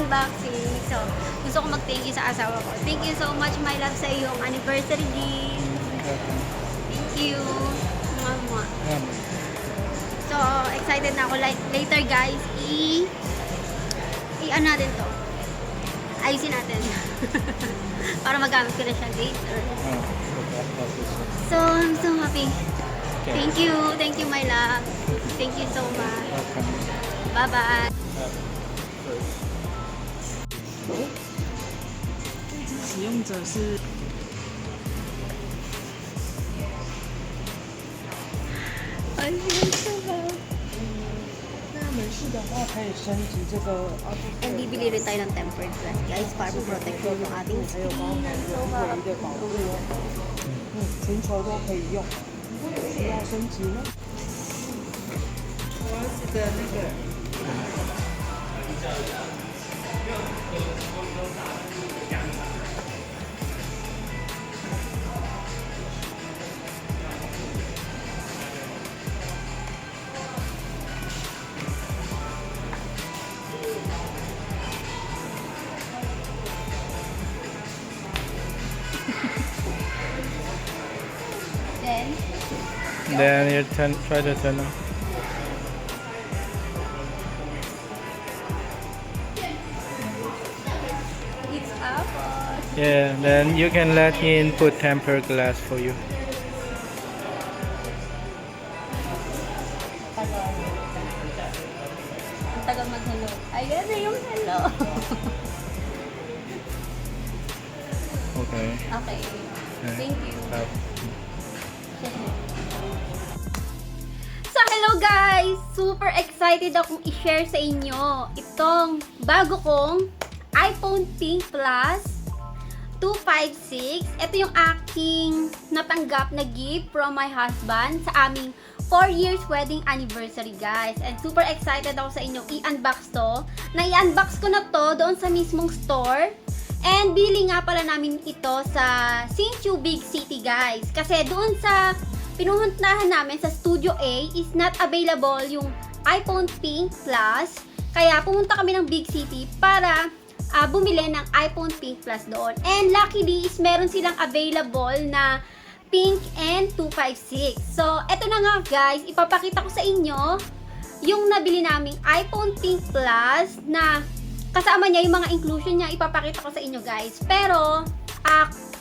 unboxing. So, gusto ko mag-thank you sa asawa ko. Thank you so much, my love, sa iyong anniversary gift. Thank you. Mwah. So, excited na ako. Later, guys, ano natin to? Ayusin natin. Para magamit ko na siya later. So, I'm so happy. Thank you. Thank you, my love. Thank you so much. Bye-bye. 使用者是I feel so happy. 那美式的话可以升级这个 And bibili rin tayo ng tempered glass, guys, para protect yung ating 还有包含唯一的保护哦，全球都可以用，需要升级吗？我儿子的那个。Then, Then you try to turn on. it's up. Yeah, then you can let him put tempered glass for you. Ang tagal mag-hello. Ayan na yung hello. Okay. Okay. Thank you. So, hello guys! Super excited akong i-share sa inyo itong bago kong iPhone Pink Plus 256. Ito yung aking natanggap na gift from my husband sa aming 4 years wedding anniversary, guys. And super excited ako sa inyong i-unbox to. Na-i-unbox ko na to doon sa mismong store. And bili nga pala namin ito sa Hsinchu Big City, guys. Kasi doon sa pinuhuntahan namin sa Studio A is not available yung iPhone Pink Plus. Kaya pumunta kami ng Big City para bumili ng iPhone Pink Plus doon. And luckily is meron silang available na Pink and 256. So, eto na nga guys, ipapakita ko sa inyo yung nabili naming iPhone Pink Plus na kasama niya yung mga inclusion niya, ipapakita ko sa inyo guys. Pero,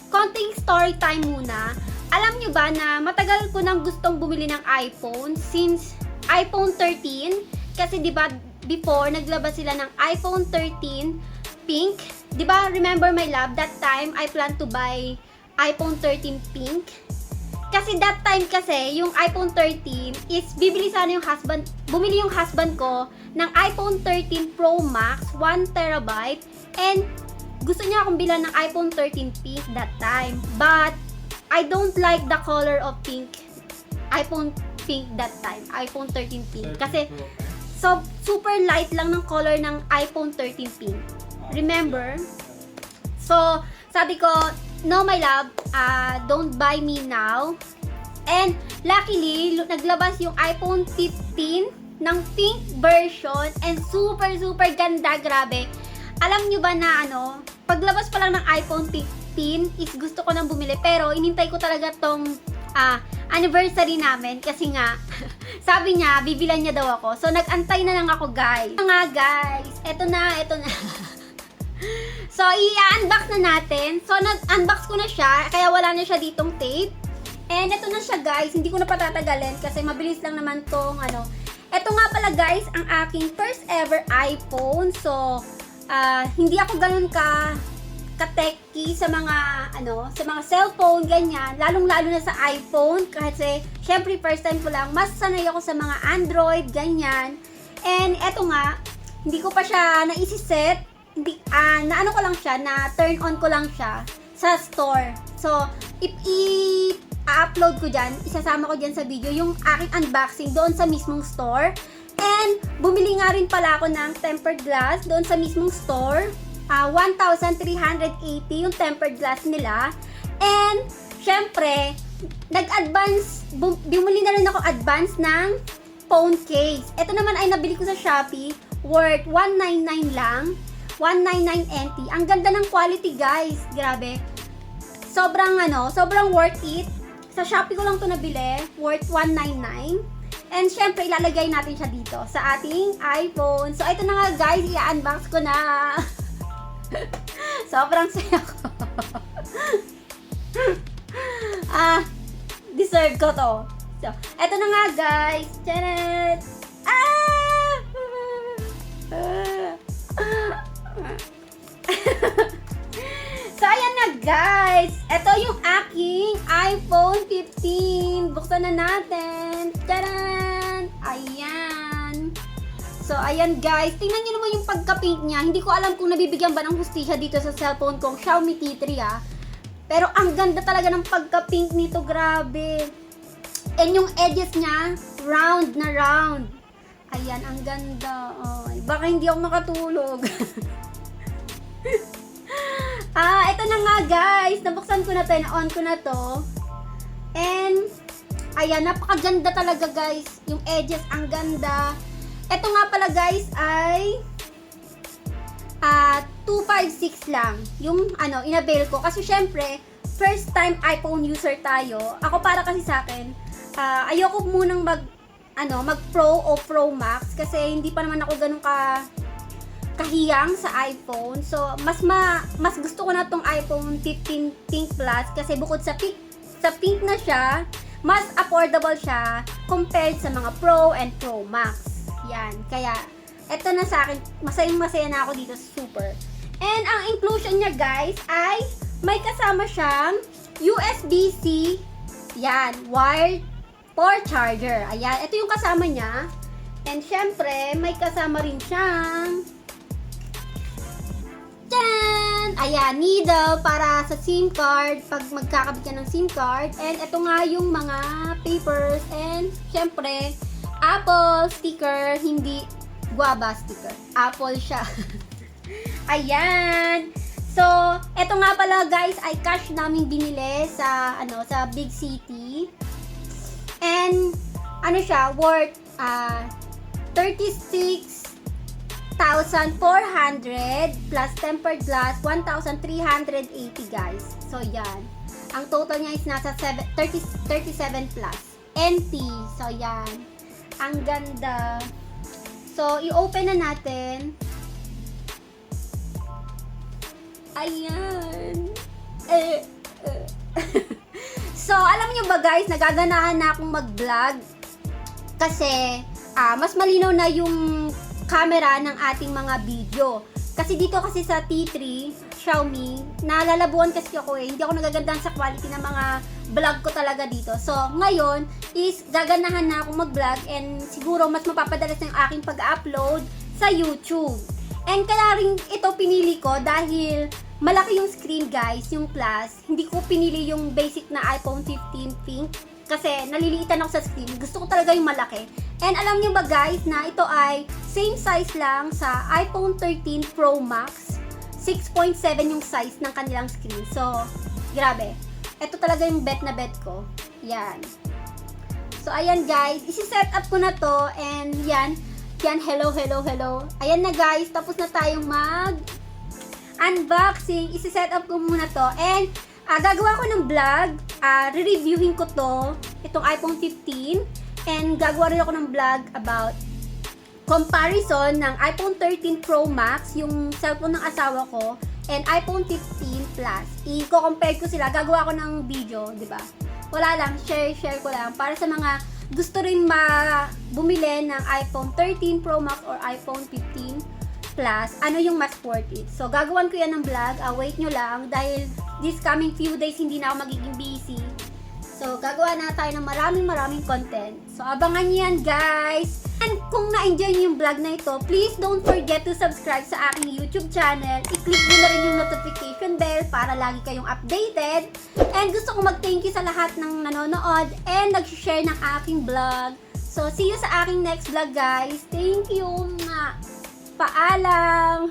konting story time muna. Alam nyo ba na matagal ko nang gustong bumili ng iPhone since iPhone 13? Kasi diba before naglabas sila ng iPhone 13 Pink. Diba, remember my love, that time I plan to buy iPhone 13 Pink. Kasi that time kasi, yung iPhone 13 is bumili yung husband ko ng iPhone 13 Pro Max 1TB and gusto niya akong bilan ng iPhone 13 Pink that time. But I don't like the color of pink. iPhone Pink that time. iPhone 13 Pink. Kasi so super light lang ng color ng iPhone 13 Pink. Remember? So, sabi ko, no my love, don't buy me now. And luckily, naglabas yung iPhone 15 ng pink version and super ganda, grabe. Alam nyo ba na paglabas pa lang ng iPhone 15 is gusto ko nang bumili, pero inintay ko talaga tong anniversary namin kasi nga sabi niya bibilan niya daw ako. So nag-antay na lang ako guys. Nga guys, eto na. So i-unbox na natin. So nag-unbox ko na siya kaya wala na siya ditong tape. And eto na siya guys, hindi ko na patatagalin kasi mabilis lang naman tong Eto nga pala guys, ang aking first ever iPhone. So hindi ako ganun ka-techy sa mga sa mga cellphone ganyan, lalong-lalo na sa iPhone kasi syempre first time ko lang, mas sanay ako sa mga Android ganyan. And eto nga, hindi ko pa siya naisiset, na ko lang siya, na turn on ko lang siya sa store. So i-upload ko dyan, isasama ko dyan sa video yung aking unboxing doon sa mismong store. And bumili nga rin pala ako ng tempered glass doon sa mismong store. 1,380 yung tempered glass nila. And syempre, bumili na rin ako advance ng phone case. Ito naman ay nabili ko sa Shopee, worth 199 lang. 199 NT. Ang ganda ng quality, guys. Grabe. Sobrang worth it. Sa Shopee ko lang to nabili. Worth 199. And syempre, ilalagay natin siya dito sa ating iPhone. So, ito na nga, guys. I-unbox ko na. Sobrang saya ko. Deserve ko to. So, ito na nga, guys. Charet! So, ayan na, guys. Ito yung aking iPhone 15. Buksan na natin. Taran! Ayan. So, ayan, guys. Tingnan nyo naman yung pagka-pink niya. Hindi ko alam kung nabibigyan ba ng hustisya dito sa cellphone kong Xiaomi T3, Pero ang ganda talaga ng pagka-pink nito. Grabe. And yung edges niya, round na round. Ayan, ang ganda. Ay, baka hindi ako makatulog. Ito na nga, guys. Nabuksan ko na to, na-on ko na to. And, ayan, napakaganda talaga, guys. Yung edges, ang ganda. Ito nga pala, guys, ay 256 lang. Yung, inabail ko. Kasi, syempre, first time iPhone user tayo. Ako para kasi sa akin, ayoko munang mag Pro o Pro Max kasi hindi pa naman ako ganun kahiyang sa iPhone. So, mas gusto ko na tong iPhone 15 Pink Plus kasi bukod sa pink na siya, mas affordable siya compared sa mga Pro and Pro Max. Yan. Kaya, eto na sa akin, masayang-masaya na ako dito, super. And ang inclusion niya, guys, ay may kasama siyang USB-C, yan, wired for charger. Ayan, ito yung kasama niya. And syempre, may kasama rin siyang Tcharan! Ayan, needle para sa SIM card, pag magkakabit ka ng SIM card. And ito nga yung mga papers. And syempre, Apple sticker, hindi guava sticker. Apple siya. Ayan. So, ito nga pala, guys, ay cash namin binili sa sa Big City. And siya, worth 36,400 plus tempered glass 1,380, guys. So yan. Ang total niya is nasa 37 plus NT. So yan. Ang ganda. So i-open na natin. Ayan. So, alam niyo ba, guys, nagaganahan na akong mag-vlog kasi mas malinaw na yung camera ng ating mga video. Kasi dito kasi sa T3, Xiaomi, nalalabuan kasi ako hindi ako nagagandaan sa quality ng mga vlog ko talaga dito. So, ngayon is gaganahan na akong mag-vlog and siguro mas mapapadalas yung aking pag-upload sa YouTube. And kaya rin ito pinili ko dahil malaki yung screen, guys, yung Plus. Hindi ko pinili yung basic na iPhone 15 Pink kasi naliliitan ako sa screen. Gusto ko talaga yung malaki. And alam niyo ba, guys, na ito ay same size lang sa iPhone 13 Pro Max. 6.7 yung size ng kanilang screen. So, grabe. Ito talaga yung bet na bet ko. Yan. So, ayan, guys. Isi-set up ko na to and yan. Yan, hello. Ayan na, guys. Tapos na tayong unboxing, isi-set up ko muna to. And, gagawa ko ng vlog, re-reviewin ko to, itong iPhone 15. And, gagawa rin ako ng vlog about comparison ng iPhone 13 Pro Max, yung cellphone ng asawa ko, and iPhone 15 Plus. I-compare ko sila, gagawa ko ng video, di ba? Wala lang, share ko lang, para sa mga gusto rin bumili ng iPhone 13 Pro Max or iPhone 15 Plus, ano yung mas worth it. So, gagawan ko yan ng vlog. Wait nyo lang dahil this coming few days hindi na ako magiging busy. So, gagawa na tayo ng maraming content. So, abangan nyo yan, guys. And kung na-enjoy nyo yung vlog na ito, please don't forget to subscribe sa aking YouTube channel. I-click nyo na rin yung notification bell para lagi kayong updated. And gusto ko mag-thank you sa lahat ng nanonood and nag-share ng aking vlog. So, see you sa aking next vlog, guys. Thank you nga. Paalam!